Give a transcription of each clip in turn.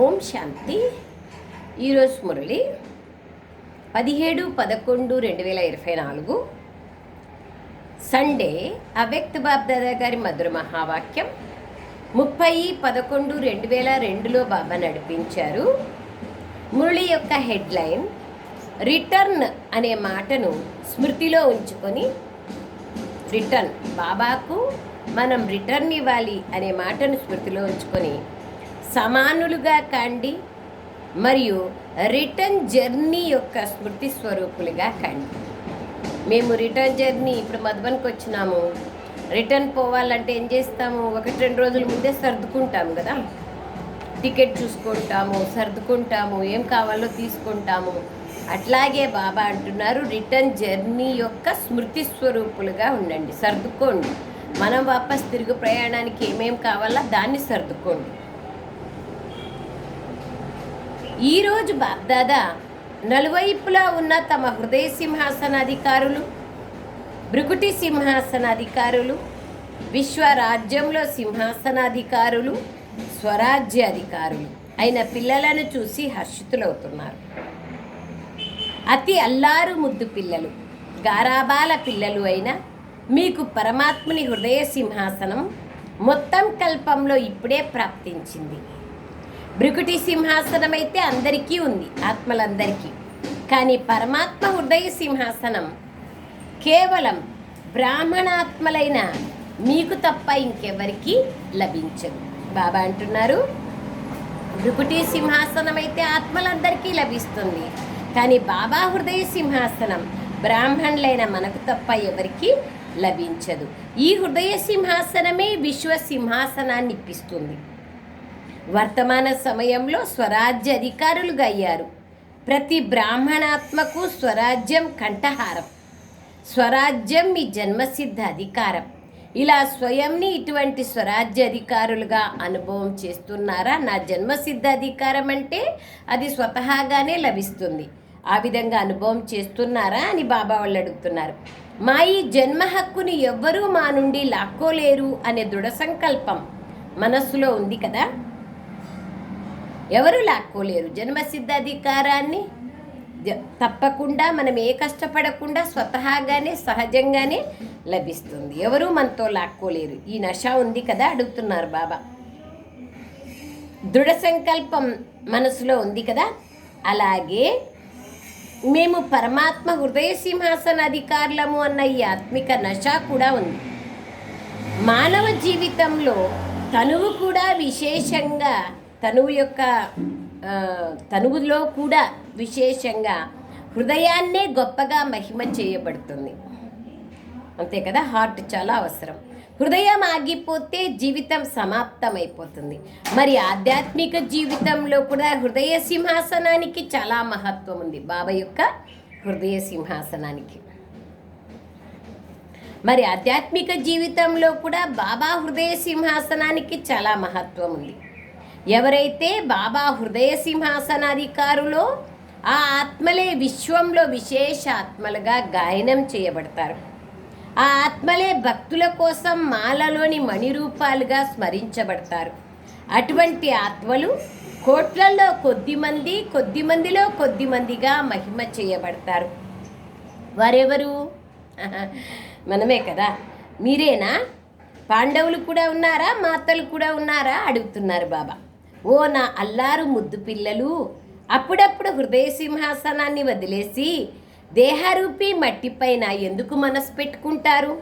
ఓం శాంతి. ఈరోజు మురళి 17/11/2024 సండే. అవ్యక్త బాబ్దాదా గారి మధుర మహావాక్యం 30/11/2002లో బాబా నడిపించారు. మురళి యొక్క హెడ్లైన్ రిటర్న్ అనే మాటను స్మృతిలో ఉంచుకొని, రిటర్న్ బాబాకు మనం రిటర్న్ ఇవ్వాలి అనే మాటను స్మృతిలో ఉంచుకొని సమానులుగా కండి మరియు రిటర్న్ జర్నీ యొక్క స్మృతి స్వరూపులుగా కండి. మేము రిటర్న్ జర్నీ ఇప్పుడు మధుబన్కి వచ్చినాము. రిటర్న్ పోవాలంటే ఏం చేస్తాము? 1-2 రోజుల ముందే సర్దుకుంటాము కదా, టికెట్ చూసుకుంటాము, సర్దుకుంటాము, ఏం కావాలో తీసుకుంటాము. అట్లాగే బాబా అంటున్నారు, రిటర్న్ జర్నీ యొక్క స్మృతి స్వరూపులుగా ఉండండి, సర్దుకోండి. మనం వాపస్ తిరుగు ప్రయాణానికి ఏమేం కావాలో దాన్ని సర్దుకోండి. ఈరోజు బాబ్దాదా నలువైపులా ఉన్న తమ హృదయ సింహాసనాధికారులు, భృకుటి సింహాసనాధికారులు, విశ్వరాజ్యంలో సింహాసనాధికారులు, స్వరాజ్యాధికారులు అయిన పిల్లలను చూసి హర్షితులవుతున్నారు. అతి అల్లారు ముద్దు పిల్లలు, గారాబాల పిల్లలు అయిన మీకు పరమాత్ముని హృదయ సింహాసనం మొత్తం కల్పంలో ఇప్పుడే ప్రాప్తించింది. భృకుటి సింహాసనం అయితే అందరికీ ఉంది, ఆత్మలందరికీ. కానీ పరమాత్మ హృదయ సింహాసనం కేవలం బ్రాహ్మణాత్మలైన మీకు తప్ప ఇంకెవరికి లభించదు. బాబా అంటున్నారు, భృకుటి సింహాసనం అయితే ఆత్మలందరికీ లభిస్తుంది, కానీ బాబా హృదయ సింహాసనం బ్రాహ్మణులైన మనకు తప్ప ఎవరికి లభించదు. ఈ హృదయ సింహాసనమే విశ్వ సింహాసనాన్ని ఇప్పిస్తుంది. వర్తమాన సమయంలో స్వరాజ్య అధికారులుగా అయ్యారు. ప్రతి బ్రాహ్మణాత్మకు స్వరాజ్యం కంఠహారం. స్వరాజ్యం మీ జన్మసిద్ధ అధికారం. ఇలా స్వయంని ఇటువంటి స్వరాజ్య అధికారులుగా అనుభవం చేస్తున్నారా? నా జన్మసిద్ధ అధికారం అంటే అది స్వతహాగానే లభిస్తుంది. ఆ విధంగా అనుభవం చేస్తున్నారా అని బాబా వాళ్ళు అడుగుతున్నారు. మా ఈ జన్మ హక్కుని ఎవ్వరూ మా నుండి లాక్కోలేరు అనే దృఢ సంకల్పం మనస్సులో ఉంది కదా. ఎవరు లాక్కోలేరు జన్మసిద్ధ అధికారాన్ని. తప్పకుండా మనం ఏ కష్టపడకుండా స్వతహాగానే సహజంగానే లభిస్తుంది. ఎవరు మనతో లాక్కోలేరు. ఈ నష ఉంది కదా అడుగుతున్నారు బాబా. దృఢ సంకల్పం మనసులో ఉంది కదా. అలాగే మేము పరమాత్మ హృదయ సింహాసన అధికారులము అన్న ఈ ఆత్మిక నష కూడా ఉంది. మానవ జీవితంలో తనువు కూడా విశేషంగా, తనువులో కూడా విశేషంగా హృదయాన్నే గొప్పగా మహిమ చేయబడుతుంది. అంతే కదా. హార్ట్ చాలా అవసరం. హృదయం ఆగిపోతే జీవితం సమాప్తమైపోతుంది. మరి ఆధ్యాత్మిక జీవితంలో కూడా హృదయ సింహాసనానికి చాలా మహత్వం ఉంది. బాబా యొక్క హృదయ సింహాసనానికి. మరి ఆధ్యాత్మిక జీవితంలో కూడా బాబా హృదయ సింహాసనానికి చాలా మహత్వం ఉంది. ఎవరైతే బాబా హృదయ సింహాసనాధికారులో ఆ ఆత్మలే విశ్వంలో విశేష ఆత్మలుగా గాయనం చేయబడతారు. ఆ ఆత్మలే భక్తుల కోసం మాలలోని మణిరూపాలుగా స్మరించబడతారు. అటువంటి ఆత్మలు కోట్లలో కొద్దిమందిలో కొద్దిమందిగా మహిమ చేయబడతారు. వారెవరు? మనమే కదా. మీరేనా? పాండవులు కూడా ఉన్నారా? మాతలు కూడా ఉన్నారా అడుగుతున్నారు బాబా. ఓ నా అల్లారు ముద్దు పిల్లలు, అప్పుడప్పుడు హృదయ సింహాసనాన్ని వదిలేసి దేహరూపీ మట్టిపైన ఎందుకు మనసు పెట్టుకుంటారు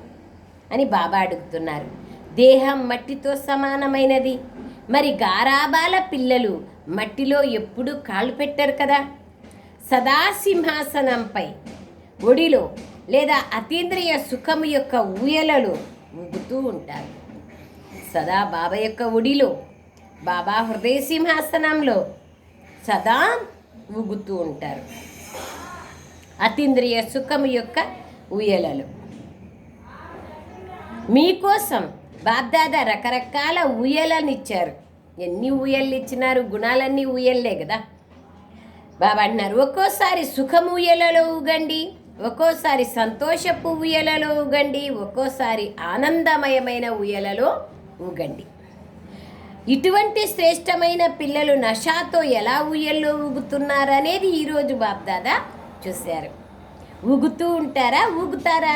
అని బాబా అడుగుతున్నారు. దేహం మట్టితో సమానమైనది. మరి గారాబాల పిల్లలు మట్టిలో ఎప్పుడూ కాళ్ళు పెట్టరు కదా. సదా సింహాసనంపై ఒడిలో లేదా అతీంద్రియ సుఖము యొక్క ఊయలలో ఊగుతూ ఉంటారు. సదా బాబా యొక్క ఒడిలో, బాబా హృదయ సింహాసనంలో సదా ఊగుతూ ఉంటారు. అతీంద్రియ సుఖము యొక్క ఊయలలో. మీకోసం బాబ్దాదా రకరకాల ఊయలనిచ్చారు. ఎన్ని ఊయలు ఇచ్చినారు? గుణాలన్నీ ఊయల్లే కదా. బాబా అంటున్నారు, ఒక్కోసారి సుఖము ఊయలలో ఊగండి, ఒక్కోసారి సంతోషపు ఊయలలో ఊగండి, ఒక్కోసారి ఆనందమయమైన ఊయలలో ఊగండి. ఇటువంటి శ్రేష్టమైన పిల్లలు నషాతో ఎలా ఊయల్లో ఊగుతున్నారనేది ఈరోజు బాప్దాదా చూశారు. ఊగుతూ ఉంటారా, ఊగుతారా?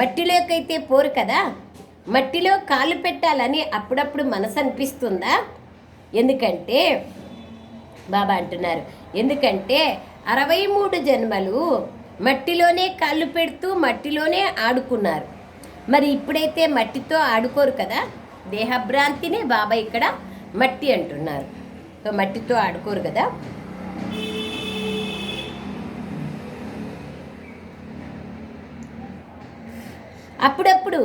మట్టిలోకైతే పోరు కదా, మట్టిలో కాలు పెట్టాలని అప్పుడప్పుడు మనసు అనిపిస్తుందా? ఎందుకంటే బాబా అంటున్నారు, ఎందుకంటే 63 జన్మలు మట్టిలోనే కాళ్ళు పెడుతూ మట్టిలోనే ఆడుకున్నారు. మరి ఇప్పుడైతే మట్టితో ఆడుకోరు కదా, దేహభ్రాంతినే బాబా ఇక్కడ మట్టి అంటున్నారు. సో మట్టితో ఆడుకోరు కదా. అప్పుడప్పుడు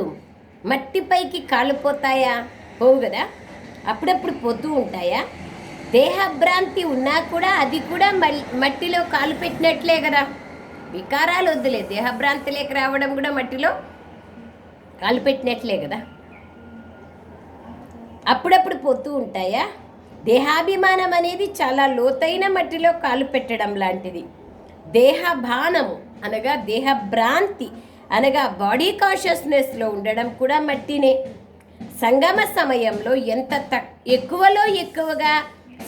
మట్టిపైకి కాళ్ళు పోతాయా? పోవు కదా, అప్పుడప్పుడు పోతూ ఉంటాయా? దేహభ్రాంతి ఉన్నా కూడా అది కూడా మట్టిలో కాలు పెట్టినట్లే కదా. వికారాలు వద్దులే, దేహభ్రాంతి లేక రావడం కూడా మట్టిలో కాలు పెట్టినట్లే కదా. అప్పుడప్పుడు పోతూ ఉంటాయా? దేహాభిమానం అనేది చాలా లోతైన మట్టిలో కాలు పెట్టడం లాంటిది. దేహభానము అనగా దేహభ్రాంతి అనగా బాడీ కాన్షియస్నెస్లో ఉండడం కూడా మట్టినే. సంగమ సమయంలో ఎంత ఎక్కువలో ఎక్కువగా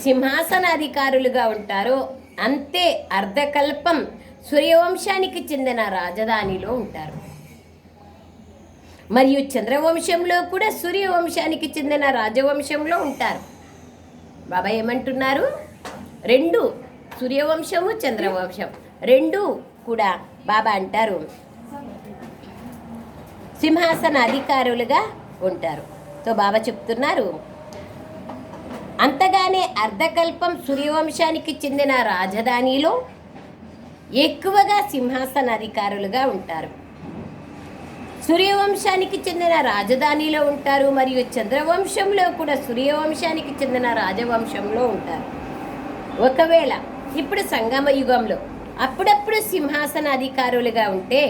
సింహాసనాధికారులుగా ఉంటారో అంతే అర్ధకల్పం సూర్యవంశానికి చెందిన రాజధానిలో ఉంటారు. మరియు చంద్రవంశంలో కూడా సూర్యవంశానికి చెందిన రాజవంశంలో ఉంటారు. బాబా ఏమంటున్నారు? రెండు, సూర్యవంశము చంద్రవంశం రెండు కూడా బాబా అంటారు సింహాసన అధికారులుగా ఉంటారు. సో బాబా చెప్తున్నారు, అంతగానే అర్ధకల్పం సూర్యవంశానికి చెందిన రాజధానిలో ఎక్కువగా సింహాసన అధికారులుగా ఉంటారు. సూర్యవంశానికి చెందిన రాజధానిలో ఉంటారు మరియు చంద్రవంశంలో కూడా సూర్యవంశానికి చెందిన రాజవంశంలో ఉంటారు. ఒకవేళ ఇప్పుడు సంగమ యుగంలో అప్పుడప్పుడు సింహాసన అధికారులుగా ఉంటే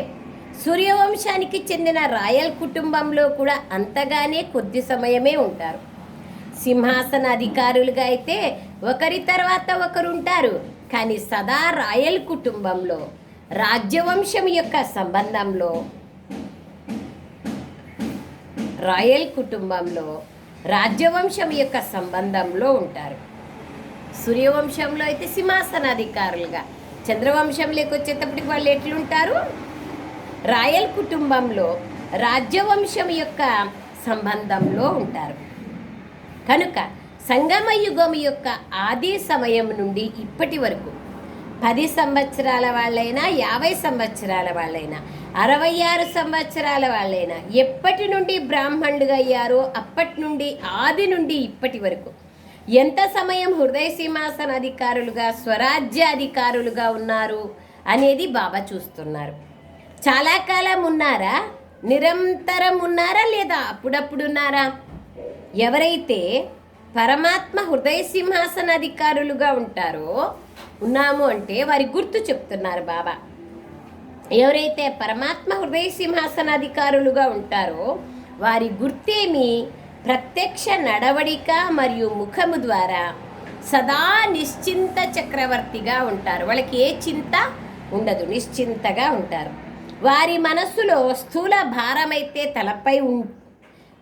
సూర్యవంశానికి చెందిన రాయల్ కుటుంబంలో కూడా అంతగానే కొద్ది సమయమే ఉంటారు. సింహాసన అధికారులుగా అయితే ఒకరి తర్వాత ఒకరు ఉంటారు, కానీ సదా రాయల్ కుటుంబంలో రాజ్యవంశం యొక్క సంబంధంలో రాజ్యవంశం యొక్క సంబంధంలో ఉంటారు. సూర్యవంశంలో అయితే సింహాసనాధికారులుగా, చంద్రవంశంలోకి వచ్చేటప్పటికి వాళ్ళు ఎట్లుంటారు? రాయల్ కుటుంబంలో రాజ్యవంశం యొక్క సంబంధంలో ఉంటారు. కనుక సంగమ యుగం యొక్క ఆది సమయం నుండి ఇప్పటి వరకు 10 సంవత్సరాల వాళ్ళైనా 50 సంవత్సరాల వాళ్ళైనా 66 సంవత్సరాల వాళ్ళైనా ఎప్పటి నుండి బ్రాహ్మణులుగా అయ్యారో అప్పటి నుండి ఆది నుండి ఇప్పటి వరకు ఎంత సమయం హృదయ సింహాసన అధికారులుగా స్వరాజ్య అధికారులుగా ఉన్నారు అనేది బాబా చూస్తున్నారు. చాలా కాలం ఉన్నారా, నిరంతరం ఉన్నారా, లేదా అప్పుడప్పుడు ఉన్నారా? ఎవరైతే పరమాత్మ హృదయ సింహాసన అధికారులుగా ఉన్నాము అంటే వారి గుర్తు చెప్తున్నారు బాబా. ఎవరైతే పరమాత్మ హృదయ సింహాసనాధికారులుగా ఉంటారో వారి గుర్తేమి ప్రత్యక్ష నడవడిక మరియు ముఖము ద్వారా సదా నిశ్చింత చక్రవర్తిగా ఉంటారు. వాళ్ళకి ఏ చింత ఉండదు, నిశ్చింతగా ఉంటారు. వారి మనస్సులో స్థూల భారమైతే తలపై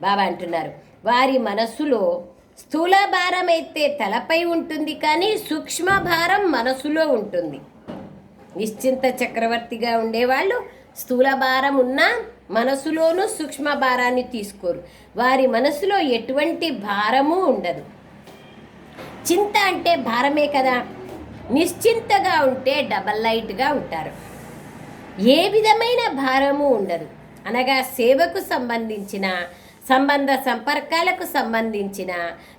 బాబా అంటున్నారు, వారి మనస్సులో స్థూల భారం అయితే తలపై ఉంటుంది, కానీ సూక్ష్మ భారం మనసులో ఉంటుంది. నిశ్చింత చక్రవర్తిగా ఉండేవాళ్ళు స్థూల భారం ఉన్నా మనసులోనూ సూక్ష్మ భారాన్ని తీసుకోరు. వారి మనసులో ఎటువంటి భారము ఉండదు. చింత అంటే భారమే కదా. నిశ్చింతగా ఉంటే డబల్ లైట్గా ఉంటారు. ఏ విధమైన భారము ఉండదు. అనగా సేవకు సంబంధించిన సంబంధ సంపర్కాలకు సంబంధించిన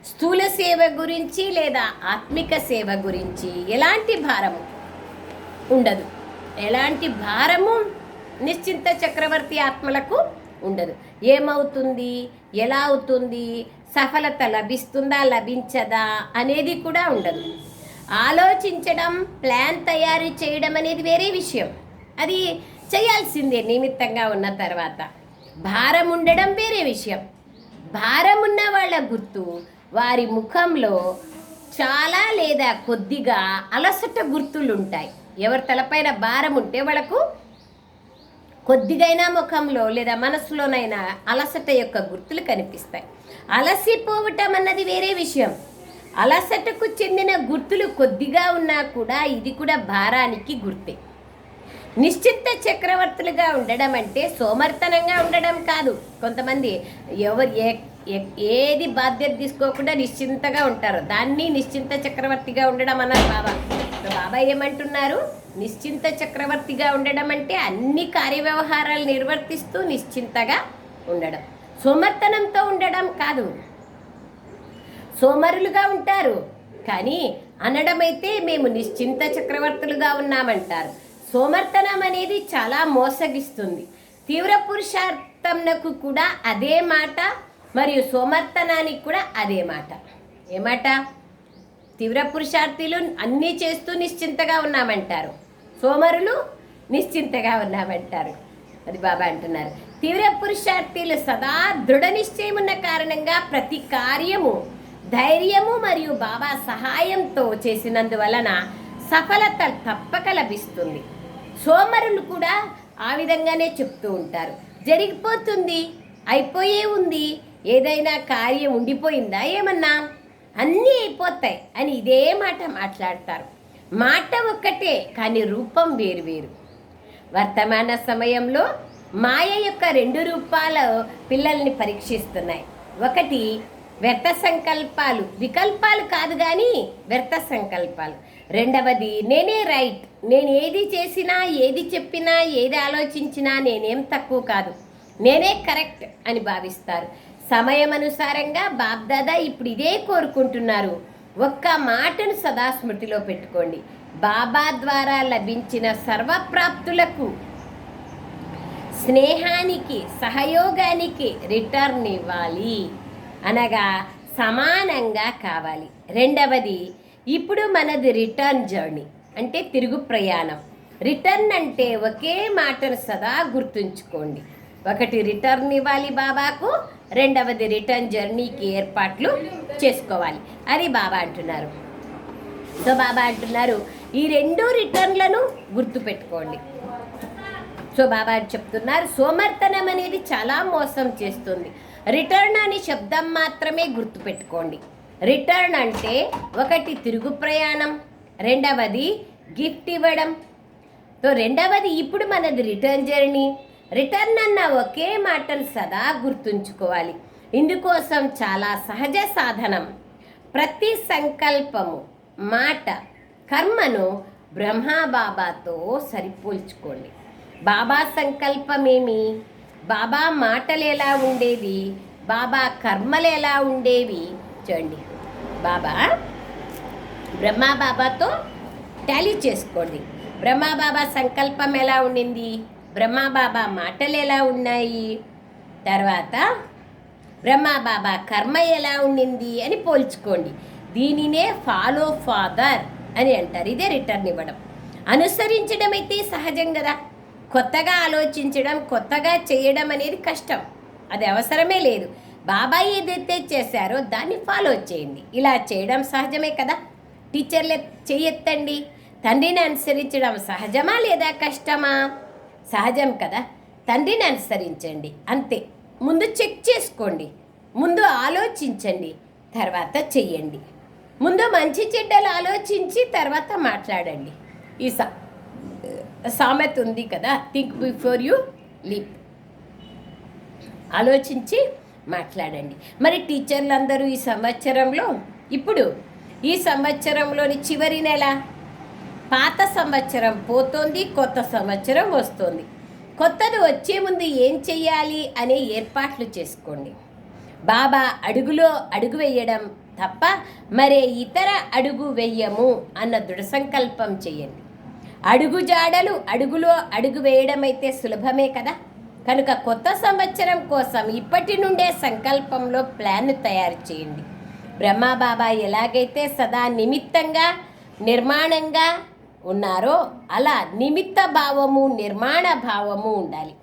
స్థూల సేవ గురించి లేదా ఆత్మిక సేవ గురించి ఎలాంటి భారము ఉండదు. ఎలాంటి భారము నిశ్చింత చక్రవర్తి ఆత్మలకు ఉండదు. ఏమవుతుంది, ఎలా అవుతుంది, సఫలత లభిస్తుందా లభించదా అనేది కూడా ఉండదు. ఆలోచించడం, ప్లాన్ తయారు చేయడం అనేది వేరే విషయం, అది చేయాల్సిందే నిమిత్తంగా ఉన్న తర్వాత. భారం ఉండడం వేరే విషయం. భారం ఉన్న వాళ్ళ గుర్తు వారి ముఖంలో చాలా లేదా కొద్దిగా అలసట గుర్తులు ఉంటాయి. ఎవరి తలపైన భారం ఉంటే వాళ్ళకు కొద్దిగైనా ముఖంలో లేదా మనసులోనైనా అలసట యొక్క గుర్తులు కనిపిస్తాయి. అలసిపోవటం అన్నది వేరే విషయం. అలసటకు చెందిన గుర్తులు కొద్దిగా ఉన్నా కూడా ఇది కూడా భారానికి గుర్తే. నిశ్చింత చక్రవర్తులుగా ఉండడం అంటే సోమర్తనంగా ఉండడం కాదు. కొంతమంది ఎవరు ఏది బాధ్యత తీసుకోకుండా నిశ్చింతగా ఉంటారు, దాన్ని నిశ్చింత చక్రవర్తిగా ఉండడం అన్నారు బాబా. బాబా ఏమంటున్నారు? నిశ్చింత చక్రవర్తిగా ఉండడం అంటే అన్ని కార్యవ్యవహారాలు నిర్వర్తిస్తూ నిశ్చింతగా ఉండడం, సోమర్తనంతో ఉండడం కాదు. సోమరులుగా ఉంటారు కానీ అనడమైతే మేము నిశ్చింత చక్రవర్తులుగా ఉన్నామంటారు. సోమర్తనం అనేది చాలా మోసగిస్తుంది. తీవ్ర పురుషార్థంకు కూడా అదే మాట, మరియు సోమర్తనానికి కూడా అదే మాట. ఏమాట? తీవ్ర పురుషార్థులు అన్నీ చేస్తూ నిశ్చింతగా ఉన్నామంటారు, సోమరులు నిశ్చింతగా ఉన్నామంటారు. అది బాబా అంటున్నారు. తీవ్ర పురుషార్థులు సదా దృఢ నిశ్చయం ఉన్న కారణంగా ప్రతి కార్యము ధైర్యము మరియు బాబా సహాయంతో చేసినందువలన సఫలత తప్పక లభిస్తుంది. సోమరులు కూడా ఆ విధంగానే చెప్తూ ఉంటారు. జరిగిపోతుంది, అయిపోయే ఉంది, ఏదైనా కార్యం ఉండిపోయిందా ఏమన్నా, అన్నీ అయిపోతాయి అని ఇదే మాట మాట్లాడతారు. మాట ఒక్కటే కానీ రూపం వేరువేరు. వర్తమాన సమయంలో మాయ యొక్క 2 రూపాలు పిల్లల్ని పరీక్షిస్తున్నాయి. ఒకటి వ్యర్థ సంకల్పాలు, వికల్పాలు కాదు కానీ వ్యర్థ సంకల్పాలు. రెండవది నేనే రైట్, నేను ఏది చేసినా, ఏది చెప్పినా, ఏది ఆలోచించినా నేనేం తక్కువ కాదు, నేనే కరెక్ట్ అని భావిస్తారు. సమయం అనుసారంగా బాబ్దాదా ఇప్పుడు ఇదే కోరుకుంటున్నారు. ఒక్క మాటను సదా స్మృతిలో పెట్టుకోండి. బాబా ద్వారా లభించిన సర్వప్రాప్తులకు, స్నేహానికి, సహయోగానికి రిటర్న్ ఇవ్వాలి, అనగా సమానంగా కావాలి. రెండవది ఇప్పుడు మనది రిటర్న్ జర్నీ, అంటే తిరుగు ప్రయాణం. రిటర్న్ అంటే ఒకే మాటను సదా గుర్తుంచుకోండి. ఒకటి రిటర్న్ ఇవ్వాలి బాబాకు, రెండవది రిటర్న్ జర్నీకి ఏర్పాట్లు చేసుకోవాలి అని బాబా అంటున్నారు. సో బాబా అంటున్నారు ఈ 2 రిటర్న్లను గుర్తుపెట్టుకోండి. సో బాబా చెప్తున్నారు సోమర్తనం అనేది చాలా మోసం చేస్తుంది. రిటర్న్ అని శబ్దం మాత్రమే గుర్తుపెట్టుకోండి. రిటర్న్ అంటే ఒకటి తిరుగు ప్రయాణం, రెండవది గిఫ్ట్ ఇవ్వడం. సో రెండవది ఇప్పుడు మనది రిటర్న్ జర్నీ. రిటర్న్ అన్న ఒకే మాటను సదా గుర్తుంచుకోవాలి. ఇందుకోసం చాలా సహజ సాధనం. ప్రతి సంకల్పము, మాట, కర్మను బ్రహ్మబాబాతో సరిపోల్చుకోండి. బాబా సంకల్పమేమి, బాబా మాటలు ఎలా ఉండేవి, బాబా కర్మలు ఎలా ఉండేవి చూడండి. బ్రహ్మబాబాతో టాలీ చేసుకోండి. బ్రహ్మబాబా సంకల్పం ఎలా ఉండింది, బ్రహ్మబాబా మాటలు ఎలా ఉన్నాయి, తర్వాత బ్రహ్మబాబా కర్మ ఎలా ఉండింది అని పోల్చుకోండి. దీనినే ఫాలో ఫాదర్ అని అంటారు. ఇదే రిటర్న్ ఇవ్వడం. అనుసరించడం అయితే సహజం కదా. కొత్తగా ఆలోచించడం, కొత్తగా చేయడం అనేది కష్టం, అది అవసరమే లేదు. బాబా ఏదైతే చేశారో దాన్ని ఫాలో చేయండి. ఇలా చేయడం సహజమే కదా. టీచర్లే చెయ్యెత్తండి. తండ్రిని అనుసరించడం సహజమా లేదా కష్టమా? సహజం కదా. తండ్రిని అనుసరించండి అంతే. ముందు చెక్ చేసుకోండి, ముందు ఆలోచించండి, తర్వాత చెయ్యండి. ముందు మంచి చెడ్డలు ఆలోచించి తర్వాత మాట్లాడండి. ఈ సామెత ఉంది కదా, థింక్ బిఫోర్ యూ లీప్. ఆలోచించి మాట్లాడండి. మరి టీచర్లందరూ ఈ సంవత్సరంలో, ఇప్పుడు ఈ సంవత్సరంలోని చివరి నెల, పాత సంవత్సరం పోతోంది, కొత్త సంవత్సరం వస్తుంది. కొత్తది వచ్చే ముందు ఏం చెయ్యాలి అనే ఏర్పాట్లు చేసుకోండి. బాబా అడుగులో అడుగు వేయడం తప్ప మరే ఇతర అడుగు వెయ్యము అన్న దృఢ సంకల్పం చేయండి. అడుగు జాడలు అడుగులో అడుగు వేయడం అయితే సులభమే కదా. కనుక కొత్త సంవత్సరం కోసం ఇప్పటి నుండే సంకల్పంలో ప్లాన్ తయారు చేయండి. బ్రహ్మబాబా ఎలాగైతే సదా నిమిత్తంగా, నిర్మాణంగా ఉన్నారో అలా నిమిత్త భావము, నిర్మాణ భావము ఉండాలి.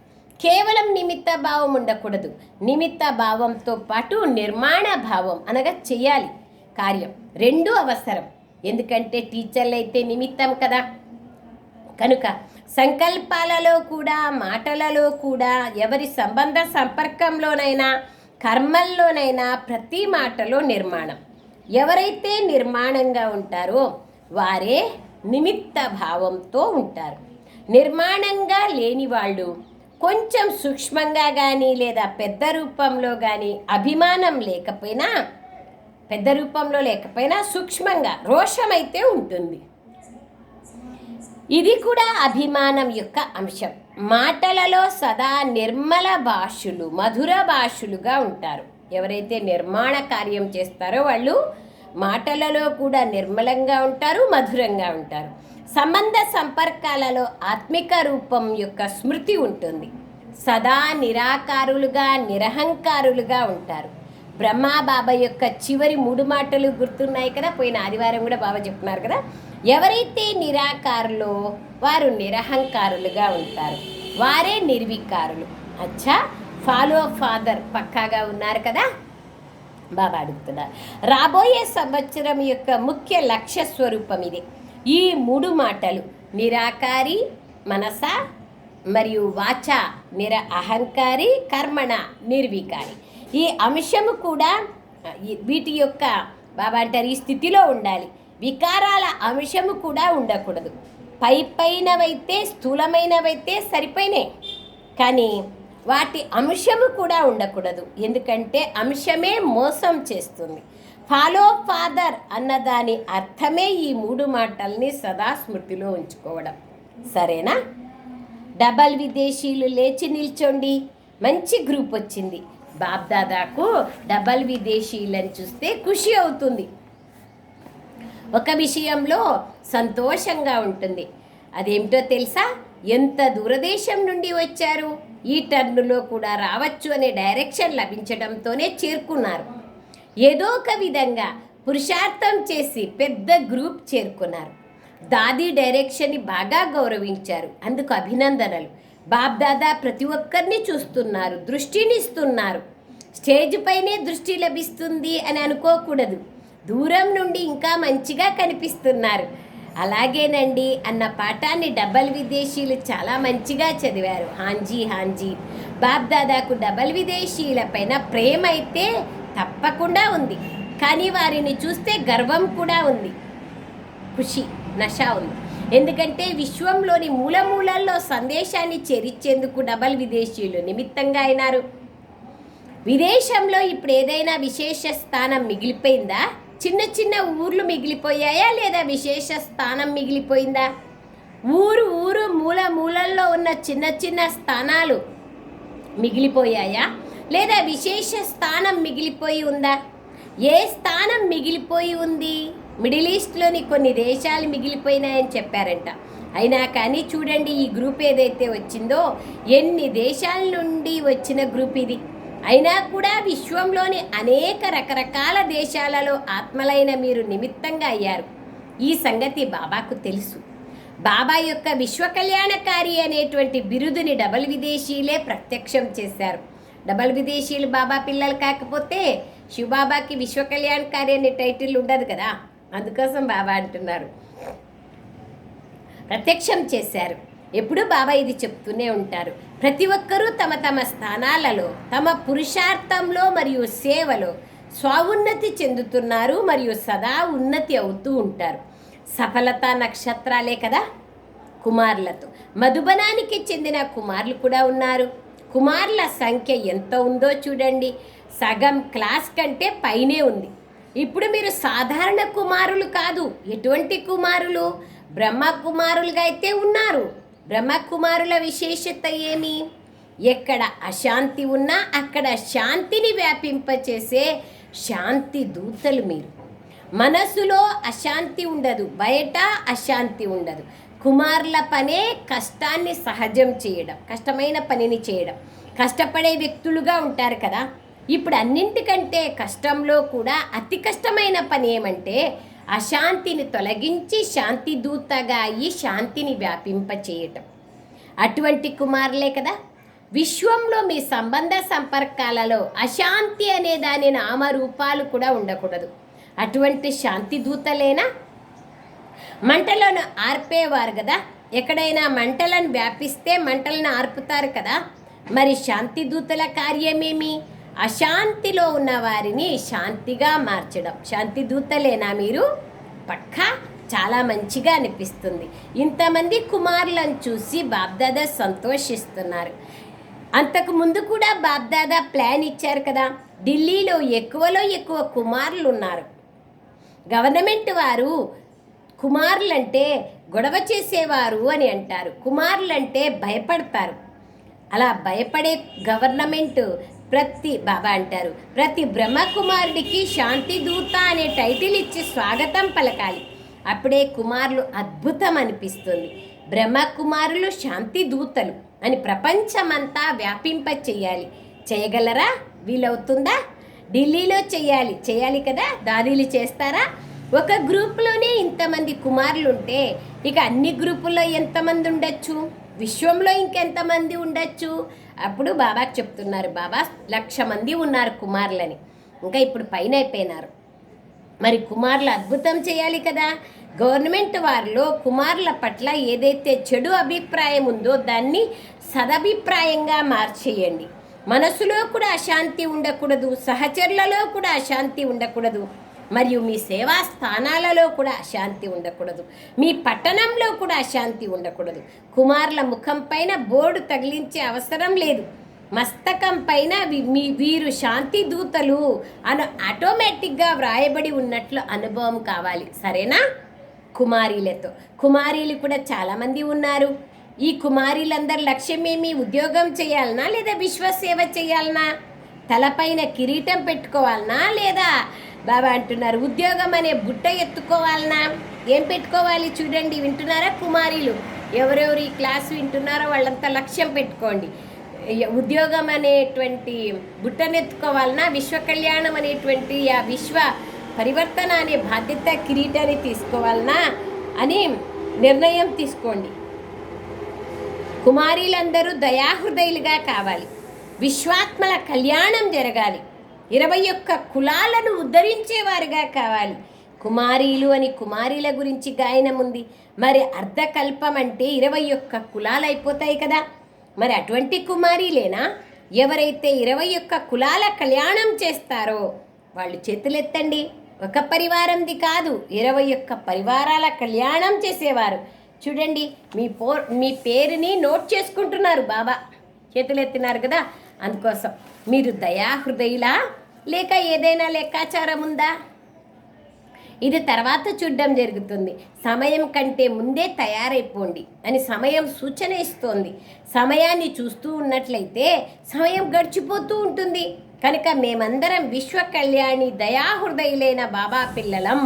కేవలం నిమిత్త భావం ఉండకూడదు. నిమిత్త భావంతో పాటు నిర్మాణ భావం, అనగా చెయ్యాలి కార్యం, రెండూ అవసరం. ఎందుకంటే టీచర్లు అయితే నిమిత్తం కదా. కనుక సంకల్పాలలో కూడా, మాటలలో కూడా, ఎవరి సంబంధ సంపర్కంలోనైనా, కర్మల్లోనైనా ప్రతి మాటలో నిర్మాణం. ఎవరైతే నిర్మాణంగా ఉంటారో వారే నిమిత్త భావంతో ఉంటారు. నిర్మాణంగా లేని వాళ్ళు కొంచెం సూక్ష్మంగా కానీ లేదా పెద్ద రూపంలో కానీ అభిమానం లేకపోయినా, పెద్ద రూపంలో లేకపోయినా సూక్ష్మంగా రోషమైతే ఉంటుంది. ఇది కూడా అభిమానం యొక్క అంశం. మాటలలో సదా నిర్మల భాషులు, మధుర భాషులుగా ఉంటారు. ఎవరైతే నిర్మాణ కార్యం చేస్తారో వాళ్ళు మాటలలో కూడా నిర్మలంగా ఉంటారు, మధురంగా ఉంటారు. సంబంధ సంపర్కాలలో ఆత్మిక రూపం యొక్క స్మృతి ఉంటుంది. సదా నిరాకారులుగా, నిరహంకారులుగా ఉంటారు. బ్రహ్మా బాబా యొక్క చివరి 3 మాటలు గుర్తున్నాయి కదా, పోయిన ఆదివారం కూడా బాబా చెప్తున్నారు కదా. ఎవరైతే నిరాకారులో వారు నిరహంకారులుగా ఉంటారు, వారే నిర్వికారులు. అచ్చా, ఫాలో ఫాదర్ పక్కాగా ఉన్నారు కదా. బాబా అడుగుతున్నారు, రాబోయే సంవత్సరం యొక్క ముఖ్య లక్ష్య స్వరూపం ఇది. ఈ 3 మాటలు నిరాకారి మనస మరియు వాచ, అహంకారి కర్మణ, నిర్వికారి. ఈ అంశము కూడా వీటి యొక్క బాబా అంటారు ఈ స్థితిలో ఉండాలి. వికారాల అంశము కూడా ఉండకూడదు. పైనవైతే స్థూలమైనవైతే సరిపోయినాయి, కానీ వాటి అంశము కూడా ఉండకూడదు. ఎందుకంటే అంశమే మోసం చేస్తుంది. ఫాలో ఫాదర్ అన్నదాని అర్థమే ఈ 3 మాటల్ని సదా స్మృతిలో ఉంచుకోవడం. సరేనా? డబల్ విదేశీయులు లేచి నిల్చోండి. మంచి గ్రూప్ వచ్చింది. బాబ్దాదాకు డబల్ విదేశీయులను చూస్తే ఖుషి అవుతుంది. ఒక విషయంలో సంతోషంగా ఉంటుంది. అదేమిటో తెలుసా? ఎంత దూరదేశం నుండి వచ్చారు, ఈ టర్నులో కూడా రావచ్చు అనే డైరెక్షన్ లభించడంతోనే చేరుకున్నారు. ఏదో ఒక విధంగా పురుషార్థం చేసి పెద్ద గ్రూప్ చేరుకున్నారు. దాది డైరెక్షన్ని బాగా గౌరవించారు. అందుకు అభినందనలు. బాబ్దాదా ప్రతి ఒక్కరిని చూస్తున్నారు, దృష్టిని ఇస్తున్నారు. స్టేజ్ పైనే దృష్టి లభిస్తుంది అని అనుకోకూడదు. దూరం నుండి ఇంకా మంచిగా కనిపిస్తున్నారు. అలాగేనండి అన్న పాఠాన్ని డబల్ విదేశీయులు చాలా మంచిగా చదివారు. హాంజీ హాంజీ. బాబ్దాదాకు డబల్ విదేశీయుల పైన ప్రేమ అయితే తప్పకుండా ఉంది, కానీ వారిని చూస్తే గర్వం కూడా ఉంది, ఖుషి, నష ఉంది. ఎందుకంటే విశ్వంలోని మూలమూలల్లో సందేశాన్ని చేర్చేందుకు డబల్ విదేశీయులు నిమిత్తంగా అయినారు. విదేశంలో ఇప్పుడు ఏదైనా విశేష స్థానం మిగిలిపోయిందా? చిన్న చిన్న ఊర్లు మిగిలిపోయాయా లేదా విశేష స్థానం మిగిలిపోయిందా? ఊరు మూలల్లో ఉన్న చిన్న చిన్న స్థానాలు మిగిలిపోయాయా లేదా విశేష స్థానం మిగిలిపోయి ఉందా? ఏ స్థానం మిగిలిపోయి ఉంది? మిడిల్ ఈస్ట్లోని కొన్ని దేశాలు మిగిలిపోయినాయని చెప్పారంట. అయినా కానీ చూడండి, ఈ గ్రూప్ ఏదైతే వచ్చిందో ఎన్ని దేశాల నుండి వచ్చిన గ్రూప్ ఇది. అయినా కూడా విశ్వంలోని అనేక రకరకాల దేశాలలో ఆత్మలైన మీరు నిమిత్తంగా అయ్యారు. ఈ సంగతి బాబాకు తెలుసు. బాబా యొక్క విశ్వ కళ్యాణకారి అనేటువంటి బిరుదుని డబల్ విదేశీయులే ప్రత్యక్షం చేశారు. డబల్ విదేశీయులు బాబా పిల్లలు కాకపోతే శివబాబాకి విశ్వ కళ్యాణకారి అనే టైటిల్ ఉండదు కదా. అందుకోసం బాబా అంటున్నారు, ప్రత్యక్షం చేశారు. ఎప్పుడూ బాబా ఇది చెప్తూనే ఉంటారు. ప్రతి ఒక్కరూ తమ తమ స్థానాలలో తమ పురుషార్థంలో మరియు సేవలో స్వౌన్నతి చెందుతున్నారు మరియు సదా ఉన్నతి అవుతూ ఉంటారు. సఫలతా నక్షత్రాలే కదా కుమారులతో. మధుబనానికి చెందిన కుమారులు కూడా ఉన్నారు. కుమారుల సంఖ్య ఎంత ఉందో చూడండి, సగం క్లాస్ కంటే పైనే ఉంది. ఇప్పుడు మీరు సాధారణ కుమారులు కాదు. ఎటువంటి కుమారులు? బ్రహ్మ కుమారులుగా అయితే ఉన్నారు. బ్రహ్మకుమారుల విశేషత ఏమి? ఎక్కడ అశాంతి ఉన్నా అక్కడ శాంతిని వ్యాపింపచేసే శాంతి దూతలు మీరు. మనసులో అశాంతి ఉండదు, బయట అశాంతి ఉండదు. కుమారుల పనే కష్టాన్ని సహజం చేయడం, కష్టమైన పనిని చేయడం. కష్టపడే వ్యక్తులుగా ఉంటారు కదా. ఇప్పుడు అన్నింటికంటే కష్టంలో కూడా అతి కష్టమైన పని ఏమంటే అశాంతిని తొలగించి శాంతి దూతగా అయ్యి శాంతిని వ్యాపింపచేయటం. అటువంటి కుమారులే కదా. విశ్వంలో మీ సంబంధ సంపర్కాలలో అశాంతి అనే దాని నామరూపాలు కూడా ఉండకూడదు. అటువంటి శాంతి దూతలేనా? మంటలను ఆర్పేవారు కదా. ఎక్కడైనా మంటలను వ్యాపిస్తే మంటలను ఆర్పుతారు కదా. మరి శాంతి దూతల కార్యమేమి? అశాంతిలో ఉన్న వారిని శాంతిగా మార్చడం. శాంతి దూతలేనా మీరు? పక్కా చాలా మంచిగా అనిపిస్తుంది. ఇంతమంది కుమారులను చూసి బాబ్దాదా సంతోషిస్తున్నారు. అంతకు ముందు కూడా బాబ్దాదా ప్లాన్ ఇచ్చారు కదా, ఢిల్లీలో ఎక్కువలో ఎక్కువ కుమారులు ఉన్నారు. గవర్నమెంట్ వారు కుమారులంటే గొడవ చేసేవారు అని అంటారు, కుమారులంటే భయపడతారు. అలా భయపడే గవర్నమెంట్ బాబా అంటారు, ప్రతి బ్రహ్మకుమారుడికి శాంతి దూత అనే టైటిల్ ఇచ్చి స్వాగతం పలకాలి. అప్పుడే కుమారులు అద్భుతం అనిపిస్తుంది. బ్రహ్మకుమారులు శాంతి దూతలు అని ప్రపంచమంతా వ్యాపింప చెయ్యాలి. చేయగలరా? వీలవుతుందా? ఢిల్లీలో చేయాలి కదా. దాదీలు చేస్తారా? ఒక గ్రూప్లోనే ఇంతమంది కుమారులు ఉంటే ఇక అన్ని గ్రూపుల్లో ఎంతమంది ఉండొచ్చు? విశ్వంలో ఇంకెంతమంది ఉండొచ్చు? అప్పుడు బాబాకి చెప్తున్నారు, బాబా 1,00,000 మంది ఉన్నారు కుమారులని, ఇంకా ఇప్పుడు పైన అయిపోయినారు. మరి కుమారులు అద్భుతం చేయాలి కదా. గవర్నమెంట్ వారిలో కుమారుల పట్ల ఏదైతే చెడు అభిప్రాయం ఉందో దాన్ని సదభిప్రాయంగా మార్చేయండి. మనసులో కూడా అశాంతి ఉండకూడదు, సహచరులలో కూడా అశాంతి ఉండకూడదు, మరియు మీ సేవా స్థానాలలో కూడా అశాంతి ఉండకూడదు, మీ పట్టణంలో కూడా అశాంతి ఉండకూడదు. కుమారుల ముఖం పైన బోర్డు తగిలించే అవసరం లేదు. మస్తకం పైన వీరు శాంతి దూతలు అని ఆటోమేటిక్గా వ్రాయబడి ఉన్నట్లు అనుభవం కావాలి. సరేనా? కుమారీలతో కుమారీలు కూడా చాలామంది ఉన్నారు. ఈ కుమారీలందరి లక్ష్యమేమి? ఉద్యోగం చేయాలనా లేదా విశ్వసేవ చేయాలనా? తలపైన కిరీటం పెట్టుకోవాలనా లేదా బాబా అంటున్నారు ఉద్యోగం అనే బుట్ట ఎత్తుకోవాలనా? ఏం పెట్టుకోవాలి? చూడండి, వింటున్నారా కుమారీలు? ఎవరెవరు ఈ క్లాస్ వింటున్నారో వాళ్ళంతా లక్ష్యం పెట్టుకోండి. ఉద్యోగం అనేటువంటి బుట్టనెత్తుకోవాలనా, విశ్వ కళ్యాణం అనేటువంటి ఆ విశ్వ పరివర్తన అనే బాధ్యత కిరీటాన్ని తీసుకోవాలనా అని నిర్ణయం తీసుకోండి. కుమారీలందరూ దయాహృదయులుగా కావాలి. విశ్వాత్మల కళ్యాణం జరగాలి. 21 కులాలను ఉద్ధరించేవారుగా కావాలి. కుమారీలు అని కుమారీల గురించి గాయనం ఉంది. మరి అర్ధకల్పం అంటే 21 కులాలు అయిపోతాయి కదా. మరి అటువంటి కుమారీలేనా? ఎవరైతే 21 కులాల కళ్యాణం చేస్తారో వాళ్ళు చేతులెత్తండి. ఒక పరివారంది కాదు, 21 పరివారాల కళ్యాణం చేసేవారు. చూడండి, మీ పేరుని నోట్ చేసుకుంటున్నారు బాబా. చేతులెత్తినారు కదా. అందుకోసం మీరు దయాహృదయులా లేక ఏదైనా లెక్కాచారం ఉందా? ఇది తర్వాత చూడడం జరుగుతుంది. సమయం కంటే ముందే తయారైపోండి అని సమయం సూచన ఇస్తోంది. సమయాన్ని చూస్తూ ఉన్నట్లయితే సమయం గడిచిపోతూ ఉంటుంది. కనుక మేమందరం విశ్వ కళ్యాణి దయాహృదయులైన బాబా పిల్లలం.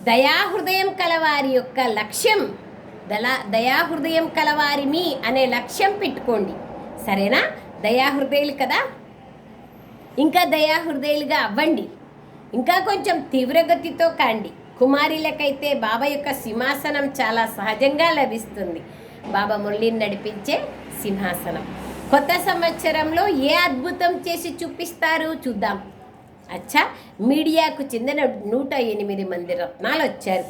దయాహృదయం కలవారి యొక్క లక్ష్యం దయాహృదయం కలవారిమి అనే లక్ష్యం పెట్టుకోండి. సరేనా? దయాహృదయులు కదా, ఇంకా దయాహృదయులుగా అవ్వండి. ఇంకా కొంచెం తీవ్రగతితో కాండి. కుమారీలకైతే బాబా యొక్క సింహాసనం చాలా సహజంగా లభిస్తుంది. బాబా మురళిని నడిపించే సింహాసనం. కొత్త సంవత్సరంలో ఏ అద్భుతం చేసి చూపిస్తారు చూద్దాం. అచ్చా, మీడియాకు చెందిన 108 మంది రత్నాలు వచ్చారు.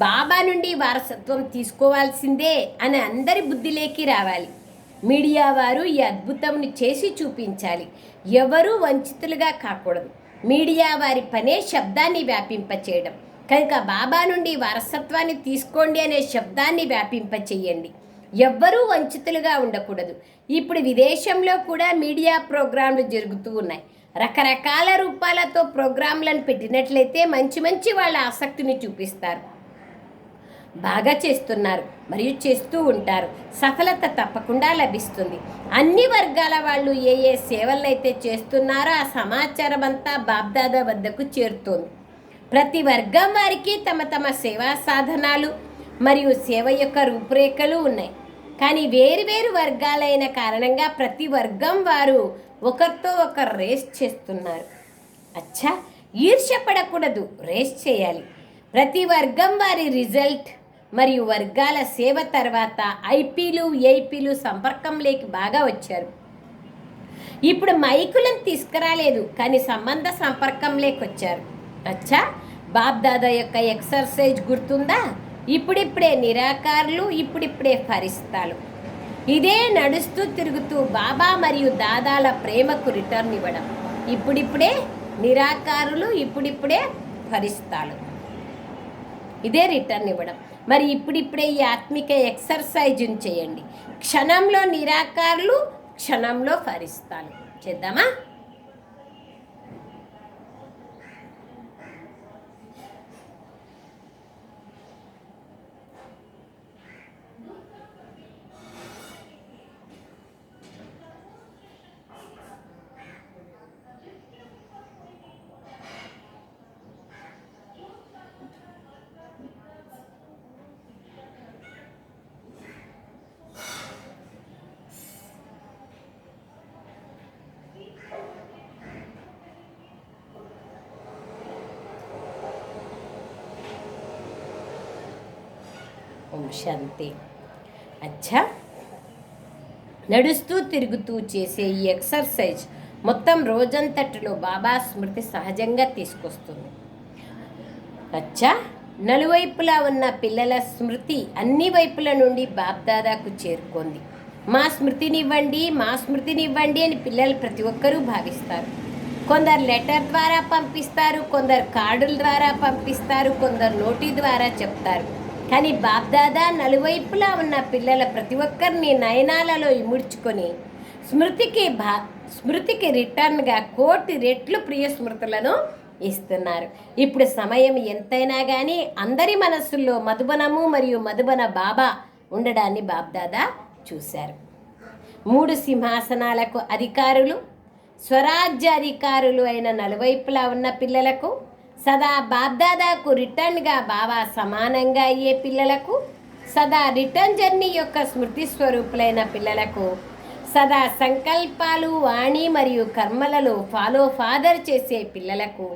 బాబా నుండి వారసత్వం తీసుకోవాల్సిందే అని అందరి బుద్ధిలోకి రావాలి. మీడియా వారు ఈ అద్భుతంని చేసి చూపించాలి. ఎవరూ వంచితులుగా కాకూడదు. మీడియా వారి పనే శబ్దాన్ని వ్యాపింపచేయడం. కనుక బాబా నుండి వారసత్వాన్ని తీసుకోండి అనే శబ్దాన్ని వ్యాపింపచేయండి. ఎవ్వరూ వంచితులుగా ఉండకూడదు. ఇప్పుడు విదేశంలో కూడా మీడియా ప్రోగ్రాంలు జరుగుతూ ఉన్నాయి. రకరకాల రూపాలతో ప్రోగ్రాంలను పెట్టినట్లయితే మంచి మంచి వాళ్ళ ఆసక్తిని చూపిస్తారు. బాగా చేస్తున్నారు మరియు చేస్తూ ఉంటారు. సఫలత తప్పకుండా లభిస్తుంది. అన్ని వర్గాల వాళ్ళు ఏ ఏ సేవలనైతే చేస్తున్నారో ఆ సమాచారం అంతా బాబ్దాదా వద్దకు చేరుతోంది. ప్రతి వర్గం వారికి తమ తమ సేవా సాధనాలు మరియు సేవ యొక్క రూపురేఖలు ఉన్నాయి. కానీ వేరు వర్గాలైన కారణంగా ప్రతి వర్గం వారు ఒకరితో ఒకరు రేస్ చేస్తున్నారు. అచ్చా, ఈర్ష్య పడకూడదు, రేస్ చేయాలి. ప్రతి వర్గం వారి రిజల్ట్ మరియు వర్గాల సేవ తర్వాత ఐపీలు ఏపీలు సంపర్కంలోకి బాగా వచ్చారు. ఇప్పుడు మైకులను తీసుకురాలేదు, కానీ సంబంధ సంపర్కంలోకి వచ్చారు. అచ్చా, బాబ్దాదా యొక్క ఎక్సర్సైజ్ గుర్తుందా? ఇప్పుడిప్పుడే నిరాకారులు, ఇప్పుడిప్పుడే ఫరిస్తాలు. ఇదే నడుస్తూ తిరుగుతూ బాబా మరియు దాదాల ప్రేమకు రిటర్న్ ఇవ్వడం. ఇప్పుడిప్పుడే నిరాకారులు, ఇప్పుడిప్పుడే ఫరిస్తాలు. ఇదే రిటర్న్ ఇవ్వడం. మరి ఇప్పుడిప్పుడే ఈ ఆత్మిక ఎక్సర్సైజ్ని చేయండి. క్షణంలో నిరాకారులు, క్షణంలో ఫరిస్తాలు. చేద్దామా? ఓం శాంతి. అచ్చా, నడుస్తూ తిరుగుతూ చేసే ఈ ఎక్సర్సైజ్ మొత్తం రోజంతటిలో బాబా స్మృతి సహజంగా తీసుకొస్తుంది. అచ్చా, నలువైపులా ఉన్న పిల్లల స్మృతి అన్ని వైపుల నుండి బాబ్దాదాకు చేరుకుంది. మా స్మృతినివ్వండి, మా స్మృతినివ్వండి అని పిల్లలు ప్రతి ఒక్కరూ భావిస్తారు. కొందరు లెటర్ ద్వారా పంపిస్తారు, కొందరు కార్డుల ద్వారా పంపిస్తారు, కొందరు నోటి ద్వారా చెప్తారు. కానీ బాబ్దాదా నలువైపులా ఉన్న పిల్లల ప్రతి ఒక్కరిని నయనాలలో ఇముడ్చుకొని స్మృతికి రిటర్న్గా 1,000,000 రెట్లు ప్రియ స్మృతులను ఇస్తున్నారు. ఇప్పుడు సమయం ఎంతైనా కానీ అందరి మనస్సుల్లో మధుబనము మరియు మధుబన బాబా ఉండడాన్ని బాబ్దాదా చూశారు. 3 సింహాసనాలకు అధికారులు, స్వరాజ్య అధికారులు అయిన నలువైపులా ఉన్న పిల్లలకు, సదా బాబ్దాదాకు రిటర్న్గా బాబా సమానంగా అయ్యే పిల్లలకు, సదా రిటర్న్ జర్నీ యొక్క స్మృతి స్వరూపులైన పిల్లలకు, సదా సంకల్పాలు, వాణి మరియు కర్మలలో ఫాదర్ చేసే పిల్లలకు,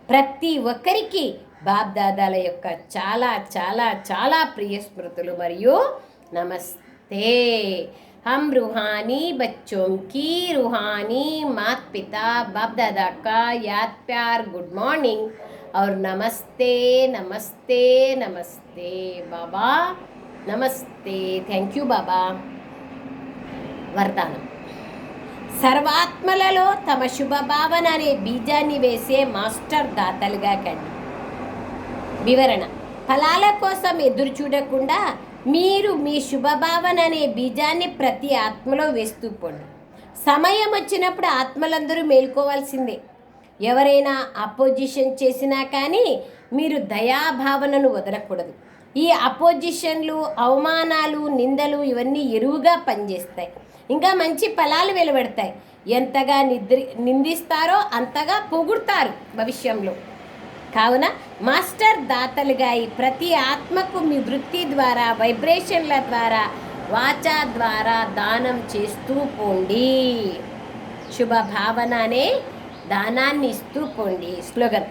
ప్రతి ఒక్కరికి బాబ్దాదాల యొక్క చాలా చాలా చాలా ప్రియ స్మృతులు మరియు నమస్తే. हम रूहानी बच्चों की रूहानी माता पिता बाप दादा का याद प्यार गुड मॉर्निंग और नमस्ते नमस्ते नमस्ते बाबा, नमस्ते. థ్యాంక్ యూ బాబా. వరదానం: సర్వాత్మలలో తమ శుభభావన అనే బీజాన్ని వేసే మాస్టర్ దాతలుగా కండి. వివరణ: ఫలాల కోసం ఎదురు చూడకుండా మీరు మీ శుభభావన అనే బీజాన్ని ప్రతి ఆత్మలో వేస్తూ పోండి. సమయం వచ్చినప్పుడు ఆత్మలందరూ మేల్కోవాల్సిందే. ఎవరైనా అపోజిషన్ చేసినా కానీ మీరు దయాభావనను వదలకూడదు. ఈ అపోజిషన్లు, అవమానాలు, నిందలు ఇవన్నీ ఎరువుగా పనిచేస్తాయి, ఇంకా మంచి ఫలాలు వెలువడతాయి. ఎంతగా నిందిస్తారో అంతగా పొగుడతారు భవిష్యంలో. కావున మాస్టర్ దాతలుగా ఈ ప్రతి ఆత్మకు మీ వృత్తి ద్వారా, వైబ్రేషన్ల ద్వారా, వాచా ద్వారా దానం చేస్తూ పోండి. శుభభావన అనే దానాన్ని ఇస్తూ పోండి. స్లోగన్: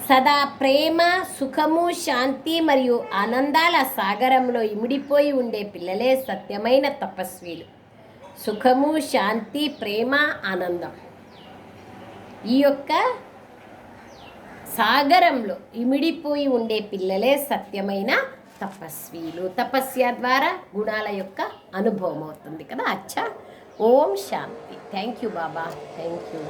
సదా ప్రేమ, సుఖము, శాంతి మరియు ఆనందాల సాగరంలో ఇమిడిపోయి ఉండే పిల్లలే సత్యమైన తపస్వీలు. సుఖము, శాంతి, ప్రేమ, ఆనందం ఈ యొక్క సాగరంలో ఇమిడిపోయి ఉండే పిల్లలే సత్యమైన తపస్వీలు. తపస్య ద్వారా గుణాల యొక్క అనుభవం అవుతుంది కదా. అచ్చా, Om Shanti. Thank you Baba, thank you.